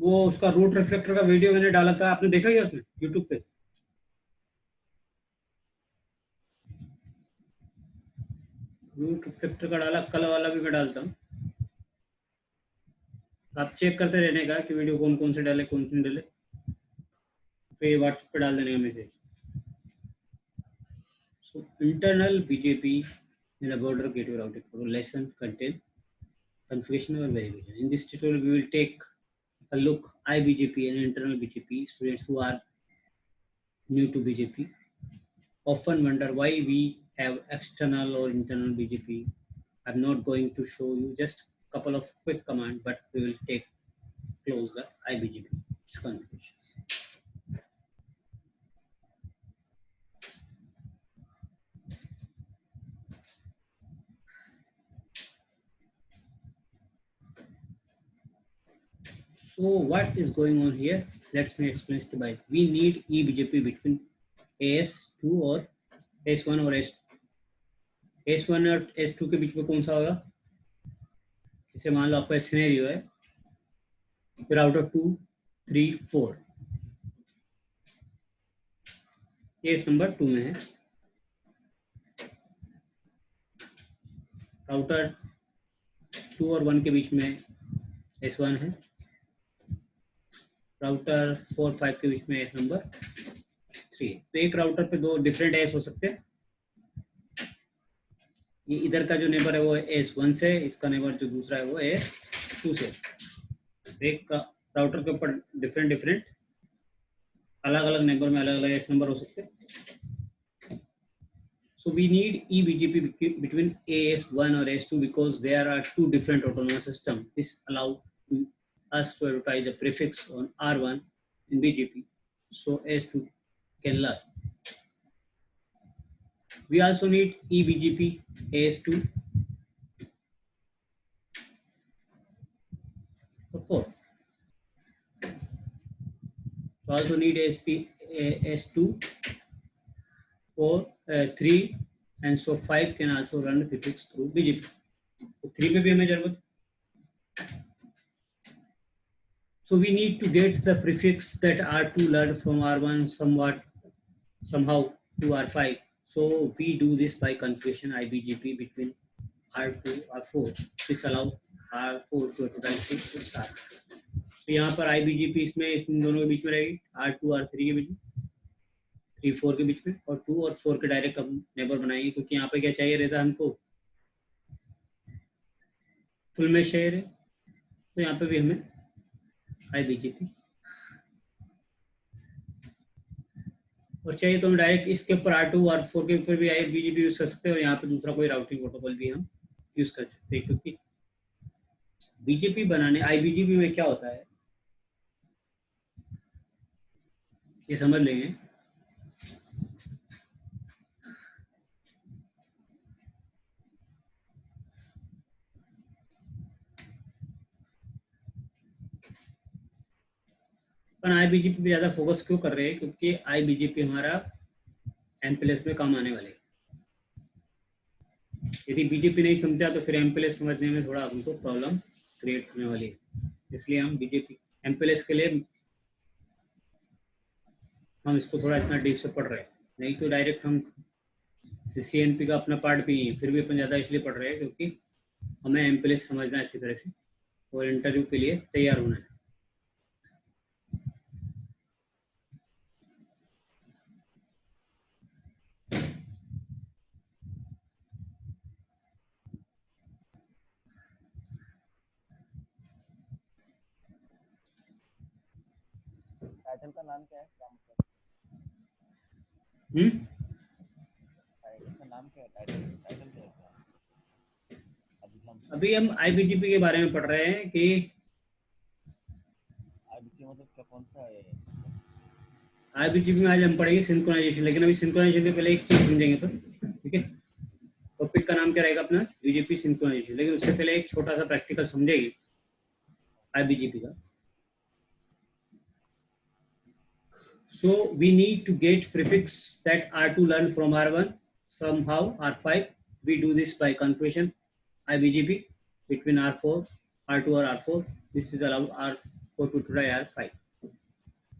वो उसका root reflector का वीडियो मैंने डाला था, आपने देखा क्या उसमें यूट्यूब पे? रूट रिफ्लेक्टर का डाला, कल वाला भी मैं डालता हूँ, आप चेक करते रहने का कि वीडियो कौन कौन से डाले कौन से नहीं डाले, पे व्हाट्सएप पे डाल देने का message. So internal BJP in a border gateway routing for lesson content configuration or verification. In this tutorial, we will take a look IBGP and internal BGP. Students who are new to BGP often wonder why we have external or internal BGP. I'm not going to show you just a couple of quick commands, but we will take close the IBGP configuration. So what is going on here? Let me explain step by step. We need eBGP between AS2 और S1 और S1 और S2 के बीच में कौन सा होगा? जैसे मान लो आपका सिनेरियो है, फिर आउट ऑफ 2, 3, 4 केस नंबर 2 में है. राउटर 2 और 1 के बीच में S1 है, राउटर 4, 5 के बीच में S नंबर 3. तो एक राउटर पे दो डिफरेंट एस हो सकते हैं. ये इधर का जो नेबर है वो S1 से, इसका नेबर जो दूसरा है वो S2 से. एक राउटर के ऊपर डिफरेंट अलग अलग नेबर में अलग अलग एस नंबर हो सकते हैं. So we need eBGP between AS1 or S2 because there are two different autonomous systems. This allows us to advertise the prefix on R1 in BGP, so S2 can learn. We also need eBGP AS2 for 4. We also need AS2 for 3, and so 5 can also run the prefix through BGP. So 3 पे भी हमें जरूरत. So we need to get the prefix that R2 learned from R1 somehow to R5. So we do this by configuration IBGP between R2 R4. This allows R4 to advertise to start. तो यहाँ पर IBGP इसमें इन दोनों के बीच में रहेगी, R2 R3 के बीच में, 3 4 के बीच में, और 2 और 4 के डायरेक्ट हम नेबर बनाएंगे, क्योंकि यहाँ पे क्या चाहिए रहता है हमको, फुल में शेयर है, तो यहाँ पे भी हमें IBGP, और चाहिए तो हम डायरेक्ट इसके ऊपर R2 R4 के ऊपर भी IBGP यूज कर सकते हैं, और यहाँ पे दूसरा कोई राउटिंग प्रोटोकॉल भी हम यूज कर सकते हैं. क्योंकि BGP बनाने IBGP में क्या होता है ये समझ लेंगे. पर IBGP पे ज़्यादा फोकस क्यों कर रहे हैं, क्योंकि IBGP हमारा MPLS में काम आने वाले है. यदि BGP नहीं समझा तो फिर MPLS समझने में थोड़ा हमको प्रॉब्लम क्रिएट होने वाली है. इसलिए हम BGP MPLS के लिए हम इसको थोड़ा इतना डीप से पढ़ रहे हैं. नहीं तो डायरेक्ट हम CCNP का अपना पार्ट भी है, फिर भी अपन ज़्यादा इसलिए पढ़ रहे हैं क्योंकि हमें MPLS समझना है अच्छी तरह से और इंटरव्यू के लिए तैयार होना है. टाइटल का नाम क्या है? टाइटल का नाम क्या है? टाइटल क्या है? अभी हम IBGP के बारे में पढ़ रहे हैं कि IBGP मतलब क्या, कौन सा है? IBGP में आज हम पढ़ेंगे सिंक्रोनाइजेशन, लेकिन अभी सिंक्रोनाइजेशन के पहले एक चीज समझेंगे. तो ठीक है, टॉपिक का नाम क्या रहेगा अपना, BGP सिंक्रोनाइजेशन, लेकिन उससे पहले एक छोटा सा प्रैक्टिकल समझेंगे IBGP का. So we need to get prefix that R2 learned from R1 somehow R5. We do this by configuration IBGP between R4, R2 or R4. This is allowed 4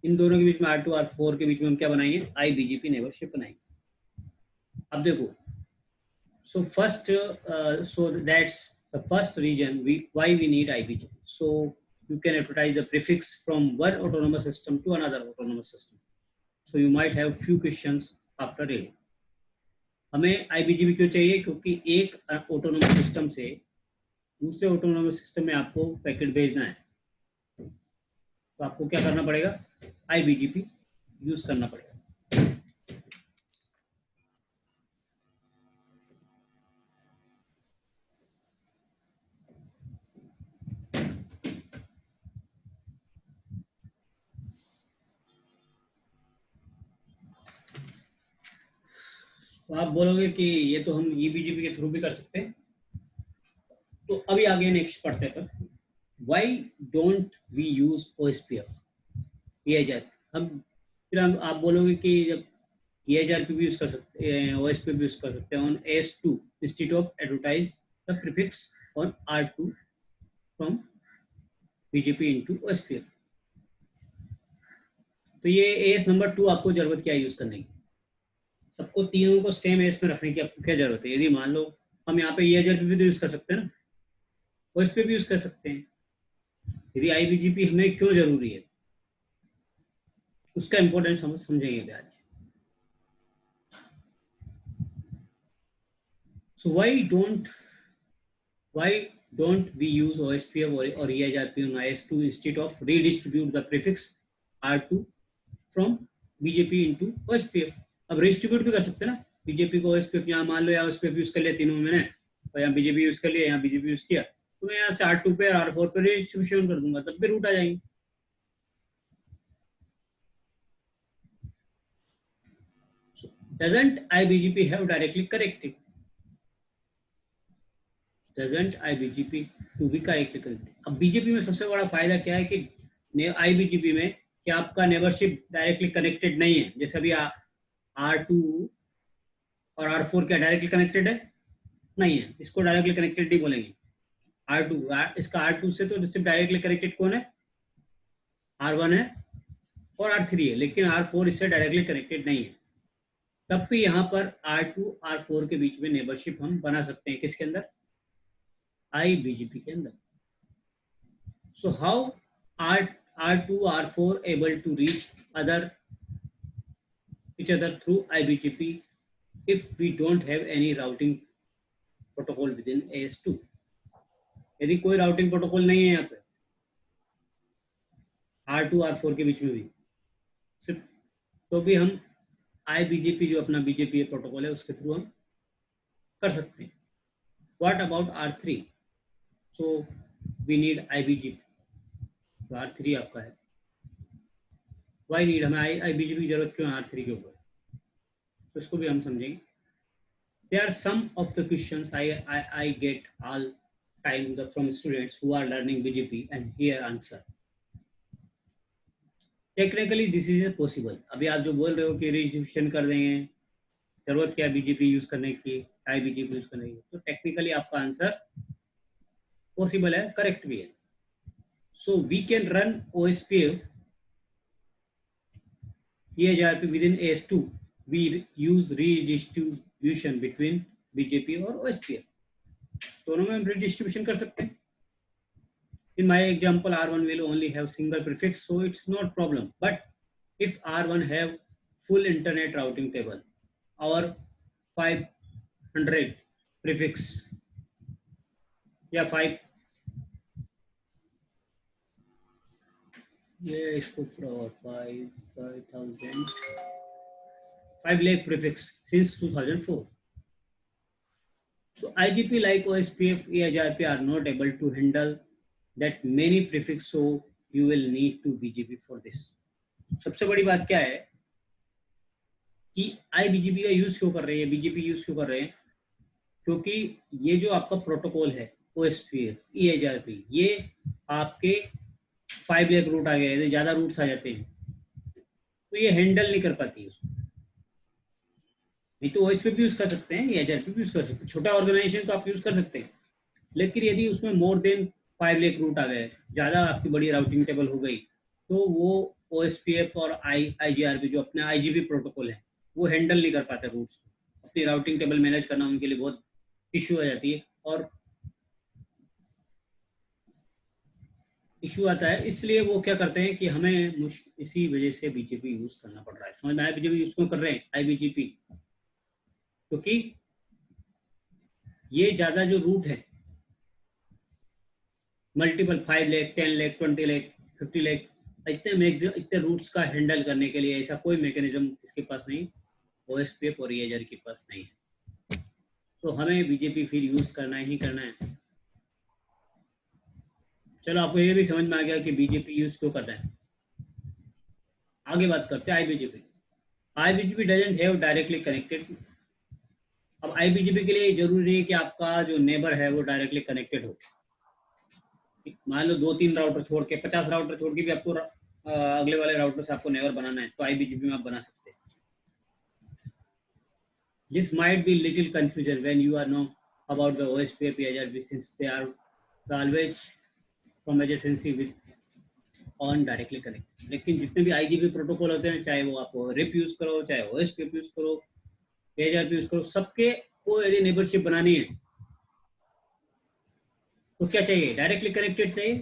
इन दोनों के बीच में R2 R4 के बीच में हम क्या बनाएंगे, IBGP नेबरशिप बनाएंगे। अब देखो, so first so that's the first reason why we need IBGP. So you can advertise the prefix from one autonomous system to another autonomous system. So you might have few questions after reading. हमें IBGP क्यों चाहिए, क्योंकि एक autonomous system से दूसरे autonomous system में आपको packet भेजना है, तो आपको क्या करना पड़ेगा, IBGP यूज करना पड़ेगा। तो आप बोलोगे कि ये तो हम EBGP के थ्रू भी कर सकते हैं, तो अभी आगे नेक्स्ट पढ़ते हैं। पर why don't we use OSPF, हम फिर आप बोलोगे कि जब EHRP भी यूज कर सकते हैं, OSPF भी यूज कर सकते हैं on AS2 institute of advertise the prefix on R2 from BGP into OSPF। तो ये AS नंबर 2 आपको जरूरत क्या है यूज करने की, सबको तीनों को सेम एस में रखने की आपको क्या जरूरत है। यदि मान लो हम यहाँ पे EHRP भी तो यूज कर सकते हैं ना, OSPF भी यूज कर सकते हैं, यदि IBGP हमें क्यों जरूरी है, उसका इंपॉर्टेंस हम समझेंगे आज। So why don't we use OSPF or EHRP on IS2 instead of redistribute the prefix R2 from BGP into OSPF? अब redistribute भी कर सकते हैं ना, BGP को OSPF, यहाँ मान लो या OSPF यूज कर लिया तीनों में मैंने, और यहाँ BGP यूज कर लिया, यहाँ BGP यूज किया, तो मैं यहाँ से R2 पे और R4 पे redistribution कर दूंगा, तब भी रूट आ जाएंगे। So, doesn't IBGP have directly connected? Doesn't IBGP to be correctly connected? अब BGP में सबसे बड़ा फायदा क्या है कि IBGP में कि आपका नेबरशिप डायरेक्टली कनेक्टेड नहीं है। जैसे अभी R2 और R4 क्या डायरेक्टली कनेक्टेड है, नहीं है, इसको डायरेक्टली कनेक्टेड नहीं बोलेंगे। R2 इसका R2 से तो सिर्फ डायरेक्टली कनेक्टेड कौन है, R1 है और R3 है, लेकिन R4 इससे डायरेक्टली कनेक्टेड नहीं है। तब भी यहाँ पर R2 R4 के बीच में नेबरशिप हम बना सकते हैं, किसके अंदर, IBGP के अंदर। So how are R2 R4 able to reach each other through IBGP if we don't have any routing protocol within AS2? यदि कोई राउटिंग प्रोटोकॉल नहीं है यहाँ पे R2 R4 के बीच में भी सिर्फ, तो भी हम IBGP जो अपना BGP प्रोटोकॉल है उसके थ्रू हम कर सकते हैं। What about R3? So we need IBGP, तो R3 आपका है, Why need, हमें IBGP की जरूरत क्यों है R3 के ऊपर, तो इसको भी हम समझेंगे। There are some of the questions I get all time from students who are learning BGP and here answer. Technically this is possible. अभी आप जो बोल रहे हो कि रजिस्ट्रेशन कर देंगे, जरूरत क्या है BGP यूज करने की, IBGP यूज करने की, तो टेक्निकली आपका आंसर पॉसिबल है, करेक्ट भी है। So we can run OSPF EHRP within AS2. We use redistribution between BGP और OSPF, दोनों में redistribution कर सकते हैं। In my example, R1 will only have single prefix, so it's not problem. But if R1 have full internet routing table or 500 prefix या 5 ये इसको 5 lakh prefix since 2004. So IGP like OSPF, EHRP are not able to handle that many prefix, so you will need to BGP for this. सबसे बड़ी बात क्या है कि IBGP का यूज क्यों कर रहे हैं, BGP यूज क्यों कर रहे हैं, क्योंकि ये जो आपका प्रोटोकॉल है OSPF, EHRP, ये आपके 5 लाख रूट आ गए, ज्यादा रूट्स आ जाते हैं तो ये हैंडल नहीं कर पाती है उसको। नहीं तो OSPF भी यूज कर सकते हैं, EHRP भी यूज कर सकते हैं, छोटा ऑर्गेनाइजेशन तो आप यूज कर सकते हैं, लेकिन यदि उसमें मोर देन 5 लेख रूट आ गए, ज़्यादा आपकी बड़ी राउटिंग टेबल हो गई, तो वो OSPF और IGRP जो अपने IGP प्रोटोकॉल है वो हैंडल नहीं कर पाते रूट्स को, अपनी राउटिंग टेबल मैनेज करना उनके लिए बहुत इशू आ जाती है और इशू आता है। इसलिए वो क्या करते हैं कि हमें इसी वजह से BGP यूज करना पड़ रहा है। समझ में आया BGP यूज क्यों कर रहे हैं IBGP? क्योंकि ये ज्यादा जो रूट है मल्टीपल 5 लाख 10 लाख 20 लाख 50 लाख इतने रूट्स का हैंडल करने के लिए ऐसा कोई मैकेनिज्म इसके पास नहीं, OSPF और EIGRP के पास नहीं है। तो हमें BGP फिर यूज करना ही करना है। चलो आपको ये भी समझ में आ गया कि BGP यूज क्यों करना है। आगे बात करते हैं IBGP। IBGP doesn't have directly connected. अब IBGP के लिए जरूरी नहीं है कि आपका जो नेबर है वो डायरेक्टली कनेक्टेड हो। मान लो 2-3 राउटर छोड़ के 50 राउटर छोड़ के भी आपको अगले वाले राउटर से आपको नेबर बनाना है तो IBGP में आप बना सकते हैं। This might be little confusion when you are know about the OSPF EIGRP since they are always from adjacency with on directly connect। लेकिन जितने भी IGP प्रोटोकॉल होते हैं, चाहे वो आप RIP यूज करो, चाहे OSPF यूज करो, EIGRP यूज करो, सबके को यदि नेबरशिप बनानी है तो क्या चाहिए? डायरेक्टली कनेक्टेड चाहिए।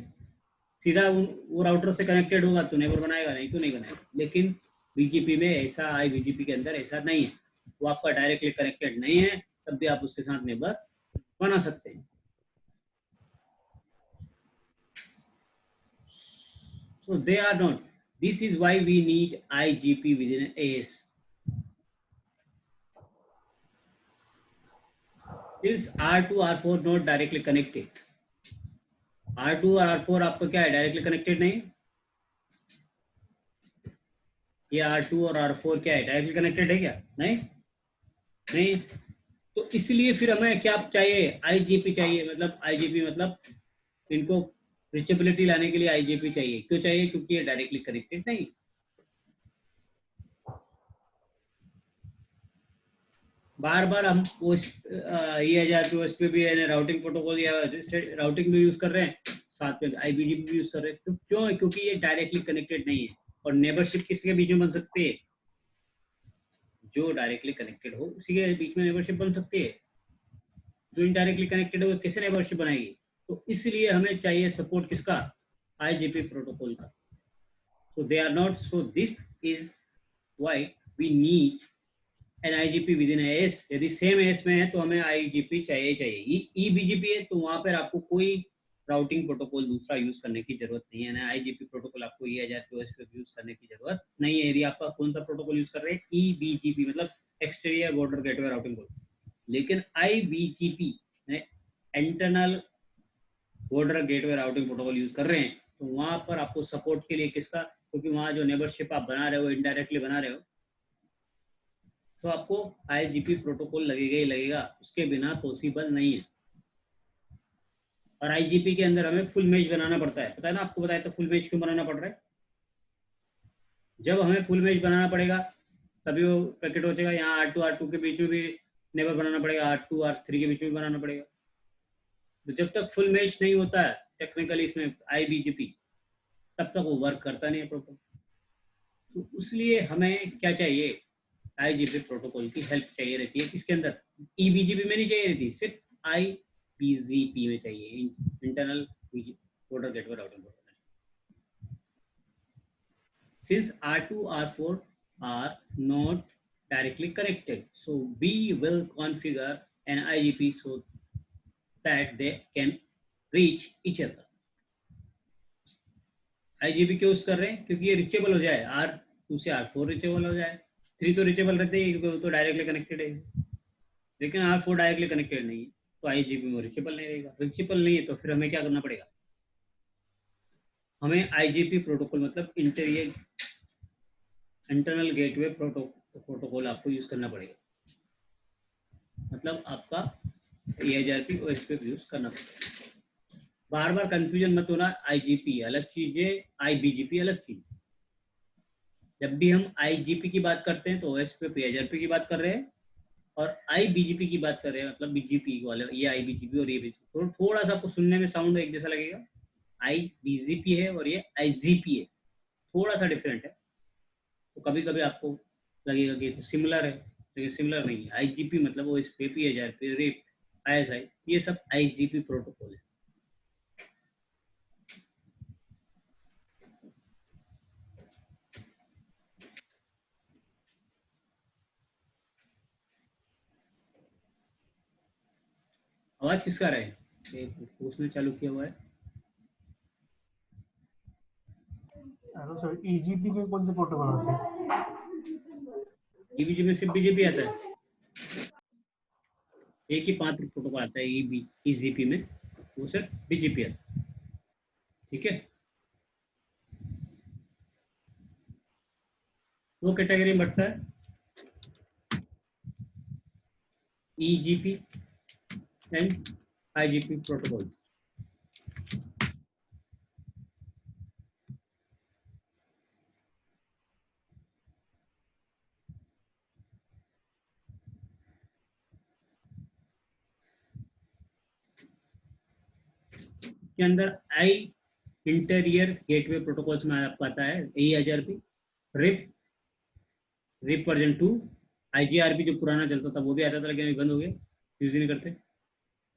सीधा वो राउटर से कनेक्टेड होगा तो नेबर बनाएगा, नहीं तो नहीं बनाएगा। लेकिन BGP में ऐसा, IBGP के अंदर ऐसा नहीं है। वो आपका डायरेक्टली कनेक्टेड नहीं है तब भी आप उसके साथ नेबर बना सकते हैं। So they are not. This is why we need IGP within AS. Since R2 R4 not directly connected. R2 और R4 आपका क्या है? डायरेक्टली कनेक्टेड नहीं। ये R2 और R4 क्या है? डायरेक्टली कनेक्टेड है क्या? नहीं नहीं। तो इसलिए फिर हमें क्या चाहिए? IGP चाहिए। मतलब IGP मतलब इनको रिचेबिलिटी लाने के लिए IGP चाहिए। क्यों चाहिए? क्योंकि ये डायरेक्टली कनेक्टेड नहीं। बार बार हम EIGRP OSPF भी राउटिंग प्रोटोकॉल या राउटिंग भी यूज कर रहे हैं, साथ में IBGP भी यूज कर रहे हैं। तो क्यों है? क्योंकि ये डायरेक्टली कनेक्टेड नहीं है। और नेबरशिप किसके बीच में बन सकती है? जो डायरेक्टली कनेक्टेड हो उसी के बीच में नेबरशिप बन सकती है। जो इनडायरेक्टली कनेक्टेड हो कैसे नेबरशिप बनाएगी? तो इसलिए हमें चाहिए सपोर्ट किसका? IGP प्रोटोकॉल का। So they are not. So this is why we need an IGP within AS। यदि सेम AS में है तो हमें IGP चाहिए। EBGP है तो वहां पर आपको कोई राउटिंग प्रोटोकॉल दूसरा यूज करने की जरूरत नहीं है ना। IGP प्रोटोकॉल आपको EIGRP OSPF यूज करने की जरूरत नहीं है। यदि आपका कौन सा प्रोटोकॉल यूज कर रहे हैं? EBGP मतलब exterior border gateway routing protocol. लेकिन IBGP internal border gateway routing protocol use कर रहे हैं तो वहां पर आपको सपोर्ट के लिए किसका? क्योंकि वहां जो नेबरशिप आप बना रहे हो इनडायरेक्टली बना रहे हो तो आपको IGP प्रोटोकॉल लगेगा ही लगेगा। उसके बिना पॉसिबल नहीं है। और IGP के अंदर हमें फुल मेश बनाना पड़ता है। पता है ना आपको? बताया तो फुल मेश क्यों बनाना पड़ रहा है? जब हमें फुल मेश बनाना पड़ेगा तभी वो पैकेट हो जाएगा। यहाँ R2 के बीच में भी नेबर बनाना पड़ेगा, R2 R3 के बीच में भी बनाना पड़ेगा। तो जब तक फुल मैच नहीं होता है टेक्निकली इसमें IBGP, तब तक वो वर्क करता नहीं है प्रोटोकॉल। तो इसलिए हमें क्या चाहिए? IGP प्रोटोकॉल की हेल्प चाहिए रहती है। किसके अंदर? EBGP में नहीं चाहिए रहती, सिर्फ IBGP में चाहिए, internal border gateway routing protocol. Since R2 R4 are not directly connected, so we will configure an IGP so that they can reach each other। IGP क्यों यूज कर रहे हैं? क्योंकि ये रिचेबल हो जाए, R2 से R4 रिचेबल हो जाए। 3 तो रिचेबल रहते हैं क्योंकि वो तो डायरेक्टली कनेक्टेड है, लेकिन R4 डायरेक्टली कनेक्टेड नहीं है तो IGP में रिचेबल नहीं रहेगा। रिचेबल नहीं है तो फिर हमें क्या करना पड़ेगा? हमें IGP प्रोटोकॉल मतलब इंटरनल गेटवे प्रोटोकॉल आपको यूज करना पड़ेगा। मतलब आपका EIGRP OSPF यूज करना पड़ेगा। बार बार कंफ्यूजन मत होना। IGP अलग चीज है, IBGP अलग चीज। जब भी हम IGP की बात करते हैं तो OSPF EIGRP की बात कर रहे हैं और IBGP की बात कर रहे हैं, मतलब BGP वाले, ये IBGP और ये BGP, थोड़ा सा आपको सुनने में साउंड एक जैसा लगेगा। IBGP है और ये IGP है, थोड़ा सा डिफरेंट है। तो कभी कभी आपको लगेगा कि तो सिमिलर है, लेकिन सिमिलर नहीं है। IGP मतलब वो इस पे PHR पे रेप ISI, ये सब IGP प्रोटोकॉल है। आवाज किसका रहा है? पूछना चालू किया हुआ है। हेलो सर, ईजीपी में कौन से प्रोटोकॉल आते हैं? ईबीजी में सिर्फ BGP आता है, एक ही 5 प्रोटोकॉल आता है EGP में, वो सिर्फ BGP आता है। ठीक है, दो कैटेगरी में बढ़ता है, EGP एंड IGP प्रोटोकॉल। के अंदर आई इंटीरियर गेटवे प्रोटोकॉल्स में आपको आता है AE1000P, रिप वर्जन 2, IGRP जो पुराना चलता था वो भी आता था, लेकिन अभी बंद हो गया, यूज ही नहीं करते।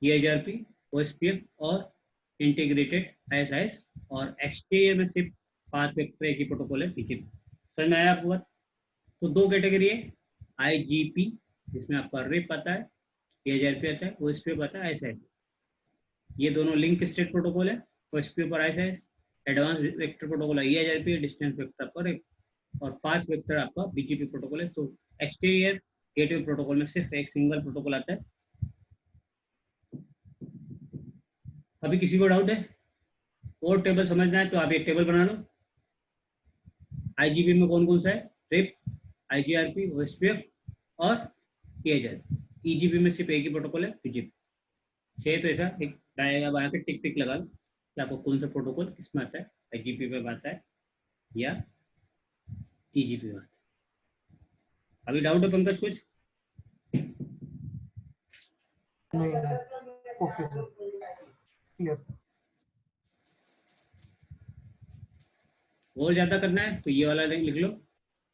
EIGRP, OSPF और इंटीग्रेटेड ISIS, और एक्सटीरियर में सिर्फ 5 वेक्टर एक ही प्रोटोकॉल है BGP। समझ में आया आपको बात? तो दो कैटेगरी है, IGP जिसमें आपका रिप आता है, EIGRP आता है, OSPF आता है, ISIS। ये दोनों लिंक स्टेट प्रोटोकॉल है, OSPF और ISIS। एडवांस वेक्टर प्रोटोकॉल है EIGRP, डिस्टेंस वेक्टर पर एक, और 5 वेक्टर आपका BGP प्रोटोकॉल है। तो एक्सटीरियर गेटवे प्रोटोकॉल में सिर्फ एक सिंगल प्रोटोकॉल आता है। अभी किसी को डाउट है और टेबल समझना है तो आप एक टेबल बना लो। IGP में कौन कौन सा है? रिप, IGRP, OSPF और EIGRP। EGP में सिर्फ एक ही प्रोटोकॉल है, BGP। चाहिए तो ऐसा एक डायग्राम बना के टिक टिक लगा लो कि आपको कौन सा प्रोटोकॉल किसमें आता है, IGP पे आता है या EGP में आता है। अभी डाउट है पंकज कुछ? नहीं, ओके सर, क्लियर। और ज़्यादा करना है तो ये वाला लिख लो।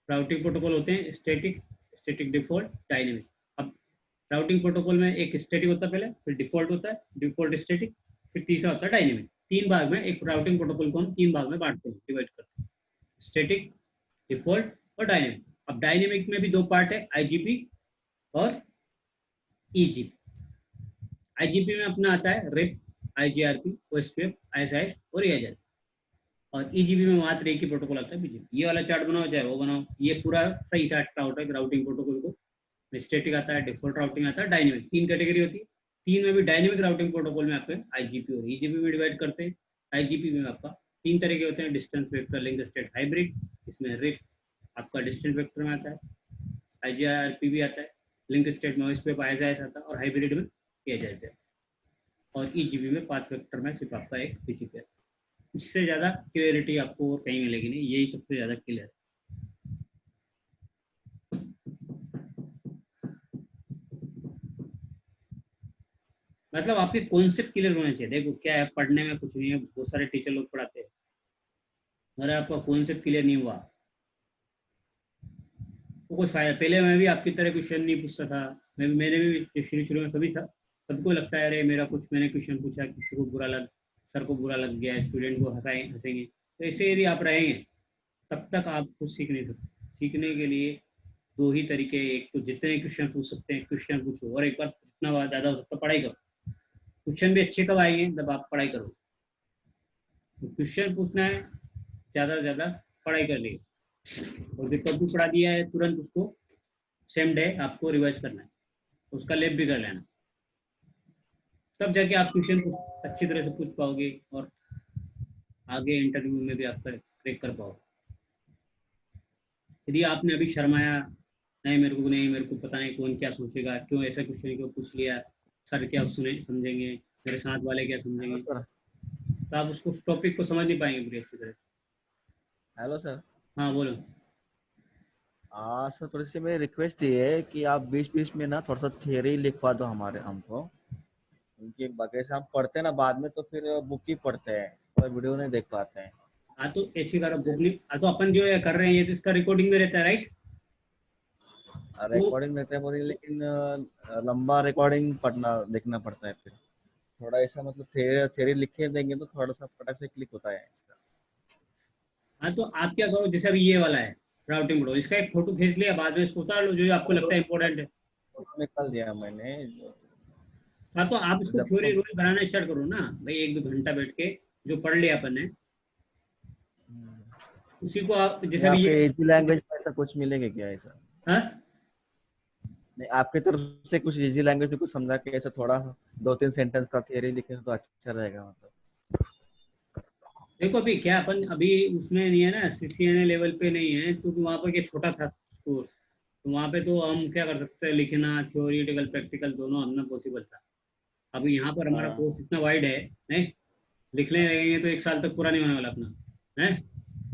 राउटिंग प्रोटोकॉल होते हैं स्टैटिक, स्टैटिक डिफॉल्ट, डायनेमिक। अब राउटिंग प्रोटोकॉल में एक स्टैटिक होता है पहले, फिर डिफॉल्ट होता है, डिफॉल्ट स्टैटिक, फिर तीसरा होता है डायनेमिक। 3 भाग में एक राउटिंग प्रोटोकॉल को हम 3 भाग में बांटते हैं, डिवाइड करते हैं, स्टैटिक, डिफॉल्ट और डायनेमिक। अब डायनेमिक में भी 2 पार्ट है, IGP और EGP। IGP में अपना आता है रिप, IGRP, OSPF, ISIS और EIGRP, और EGP में मात्र एक ही प्रोटोकॉल आता है, BGP। ये वाला चार्ट बनाओ चाहे वो बनाओ, ये पूरा सही चार्ट आउट है राउटिंग प्रोटोकॉल को। स्टैटिक आता है, डिफॉल्ट राउटिंग आता है, डायनेमिक, 3 कैटेगरी होती है। 3 में भी डायनेमिक राउटिंग प्रोटोकॉल में आपके IGP और EGP में डिवाइड करते हैं। IGP में आपका 3 तरह के होते हैं, distance vector, link state, hybrid. इसमें रिप आपका डिस्टेंस वेक्टर में आता है, IGRP भी आता है, लिंक स्टेट में OSPF ISIS आता है, और हाइब्रिड में EIGRP आता है। और EGP में 5 वेक्टर में सिर्फ आपका एक BGP है। इससे ज़्यादा क्लियरिटी आपको और कहीं मिलेगी नहीं, यही सबसे ज़्यादा क्लियर है। मतलब आपके कॉन्सेप्ट क्लियर होने चाहिए। देखो क्या है, पढ़ने में कुछ नहीं है, बहुत सारे टीचर लोग पढ़ाते हैं, अगर आपका कॉन्सेप्ट क्लियर नहीं हुआ तो कुछ फायदा। पहले मैं भी आपकी तरह क्वेश्चन नहीं पूछता था, मैंने भी शुरू शुरू में सभी था, सबको लगता है अरे मेरा कुछ, मैंने क्वेश्चन पूछा किसी को बुरा लग, सर को बुरा लग गया, स्टूडेंट को हंसेंगे। तो ऐसे यदि आप रहेंगे तब तक आप कुछ सीख नहीं सकते। सीखने के लिए 2 ही तरीके, एक तो जितने क्वेश्चन पूछ सकते हैं क्वेश्चन पूछो, और एक बार जितना ज़्यादा हो सकता है पढ़ाई करो। क्वेश्चन भी अच्छे कब आएंगे? जब आप पढ़ाई करो। तो क्वेश्चन पूछना है, ज़्यादा से ज़्यादा पढ़ाई कर ली, और जो टॉपिक पढ़ा दिया है तुरंत उसको सेम डे आपको रिवाइज करना है, उसका लैब भी कर लेना, तब जाके आप क्वेश्चन अच्छी तरह से पूछ पाओगे और आगे इंटरव्यू में भी आप क्रैक कर पाओगे। यदि आपने अभी शर्माया, नहीं मेरे को पता नहीं कौन क्या सोचेगा, क्यों ऐसा क्वेश्चन क्यों पूछ लिया, सर क्या सुने समझेंगे, मेरे साथ वाले क्या समझेंगे, सर। तो आप उसको टॉपिक को समझ नहीं पाएंगे पूरी अच्छी तरह से। Hello sir. हाँ बोलो। सर थोड़ी सी मेरी रिक्वेस्ट ये है कि आप बीच बीच में ना थोड़ा सा थियरी लिखवा दो हमारे हमको, क्योंकि बाकी से हम पढ़ते हैं ना बाद में तो फिर बुक ही पढ़ते हैं, तो वीडियो नहीं देख पाते हैं। हाँ तो ऐसी करो बुक नहीं, हाँ तो अपन जो ये कर रहे हैं ये तो इसका रिकॉर्डिंग में रहता है राइट। तो रिकॉर्डिंग रहते हैं बोलिए, लेकिन लंबा रिकॉर्डिंग पढ़ना देखना पड़ता है फिर। थोड़ा ऐसा मतलब थियरी लिख के देंगे तो थोड़ा सा फटाक से क्लिक होता है इसका। हाँ तो आप क्या करो, जैसे अभी ये वाला है राउटिंग प्रो, इसका एक फोटो खींच लिया, बाद में इसको उतार लो जो जो आपको लगता है इंपॉर्टेंट है। फोटो निकाल दिया मैंने। हाँ तो आप इसको जब थ्योरी तो रोज बनाना स्टार्ट करो ना भाई, 1-2 घंटा बैठ के जो पढ़ लिया अपन ने उसी को आप जैसे नहीं, अभी आपके ये। इजी लैंग्वेज में ऐसा कुछ मिलेगा क्या ऐसा? हाँ नहीं, आपकी तरफ से कुछ इजी लैंग्वेज में कुछ समझा के ऐसा थोड़ा 2-3 सेंटेंस का थियरी लिखे तो अच्छा रहेगा मतलब। देखो अभी क्या अपन अभी उसमें नहीं है ना, CCNA लेवल पे नहीं है, तो वहाँ पर क्या छोटा था कोर्स, तो वहाँ पे तो हम क्या कर सकते हैं, लिखना थियोरिटिकल प्रैक्टिकल दोनों हमने पॉसिबल था। अभी यहाँ पर हमारा हाँ। कोर्स इतना वाइड है, नहीं लिखने लगेंगे तो 1 साल तक पूरा नहीं होने वाला अपना है।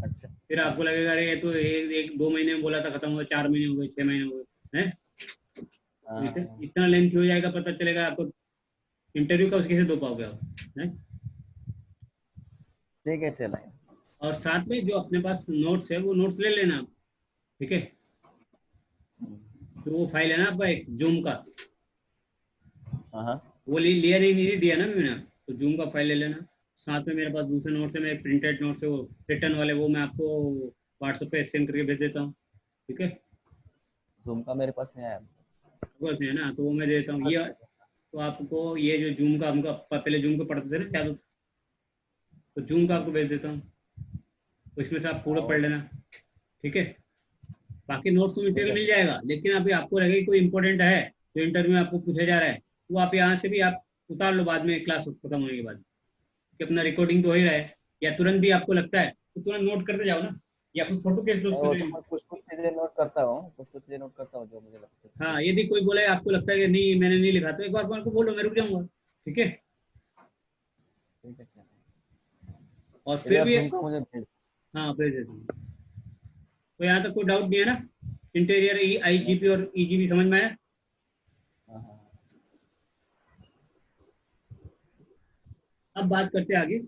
अच्छा। फिर आपको लगेगा अरे ये तो 1-2 महीने में बोला था खत्म हुआ, 4 महीने हो गए, 6 महीने हो गए हैं। तो हाँ, इतना लेंथ हो जाएगा, पता चलेगा आपको इंटरव्यू कब कैसे दो पाओगे आप हैं? ठीक है चलें। और साथ में जो अपने पास नोट्स है वो नोट्स ले लेना आप, ठीक है। तो वो फाइल है ना आपका एक जूम का, हाँ हाँ। वो लिया नहीं दिया ना मैंने, तो जूम का फाइल ले लेना। साथ में मेरे पास दूसरे नोट्स है, मेरे प्रिंटेड नोट्स है वो रिटर्न वाले, वो मैं आपको व्हाट्सएप पे सेंड करके भेज देता हूँ, ठीक है। जूम का मेरे पास नहीं आया। बस है ना, तो वो मैं देता हूँ ये। तो आपको ये जो जूम का हमको पहले जूम का पढ़ते थे ना क्या, तो जूम का आपको भेज देता हूँ, तो इसमें से आप पूरा हाँ, पढ़ लेना, ठीक है। बाकी नोट्स तो ठीक मटेरियल है। मिल जाएगा, लेकिन अभी आपको लगे कोई इंपॉर्टेंट है जो इंटरव्यू में आपको पूछा जा रहा है, तो आप यहाँ से भी आप उतार लो बाद में, क्लास खत्म होने के बाद, कि अपना रिकॉर्डिंग तो हो ही रहा है। या तुरंत भी आपको लगता है तो तुरंत नोट करते जाओ ना, या फिर फोटो खींच लो नहीं, वो उसको। तो मैं कुछ कुछ चीजें नोट करता हूँ, कुछ कुछ चीजें नोट करता हूँ जो मुझे लगता है। हाँ यदि कोई बोले आपको लगता है कि नहीं मैंने नहीं लिखा, तो एक बार को बोलो मैं रुक जाऊंगा, ठीक है। ठीक है चलें। और चलिए फिर आप भी जूम का मुझे भेज। हाँ भेज देता हूँ। तो यहाँ तक कोई डाउट नहीं है ना, इंटीरियर नहीं। IGP और EGP समझ में आया। हाँ हाँ। अब बात करते हैं आगे।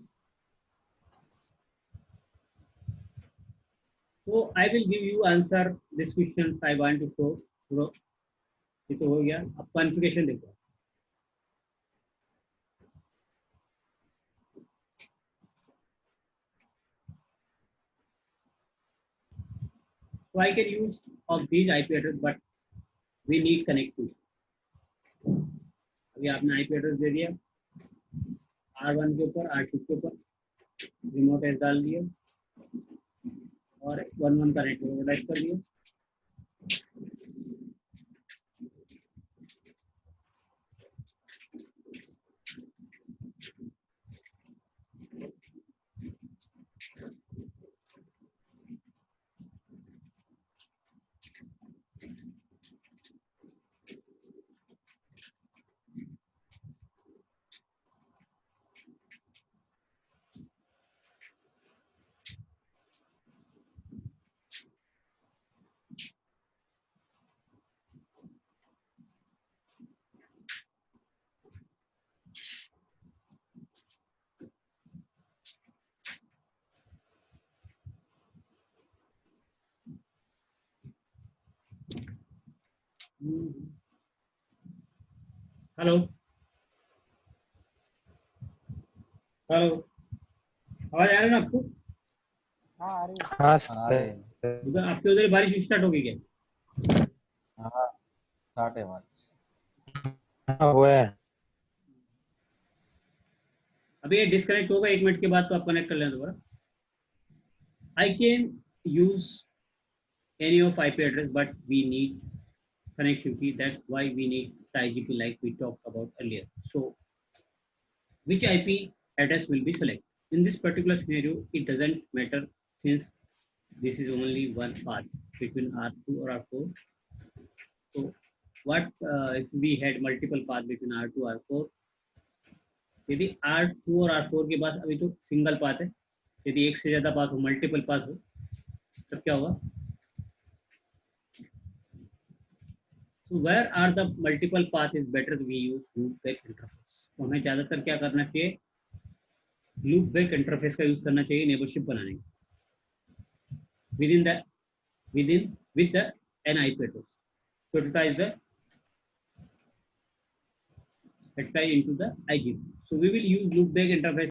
तो I will give you answer this question I want to show. ये तो हो गया, अब कॉन्फ़िगरेशन देखो। So I can use of these IP address, but we need connectivity. अभी आपने IP एड्रेस दे दिया R1 के ऊपर, R2 के ऊपर, रिमोट एड्रेस डाल दिया और 1-1 का नेटवर्क अटैच कर दिया। हेलो हेलो, आवाज आ रहा है ना आपको? हाँ आ रही है। हाँ हाँ आ रही है। सर। उधर आपके उधर बारिश स्टार्ट होगी क्या? हाँ स्टार्ट है हमारी। हाँ हुआ है। अभी ये डिस्कनेक्ट होगा 1 मिनट के बाद, तो आप कनेक्ट कर लेना दोबारा। I can use any of IP address, but we need connectivity. That's why we need the IGP like we talked about earlier. So which IP address will be selected? In this particular scenario, it doesn't matter since this is only one path between R2 or R4. So what if we had multiple paths between R2 R4? यदि R2 और R4 के पास अभी तो single path है, यदि एक से ज्यादा पाथ हो, मल्टीपल पाथ हो, तब क्या होगा? So where are the multiple path is better we use loopback interface. तो हमें ज़्यादातर क्या करना चाहिए, loopback interface का यूज करना चाहिए neighborship बनाने के within with the n IP address. So it is the into the IGP. So we will use loopback interface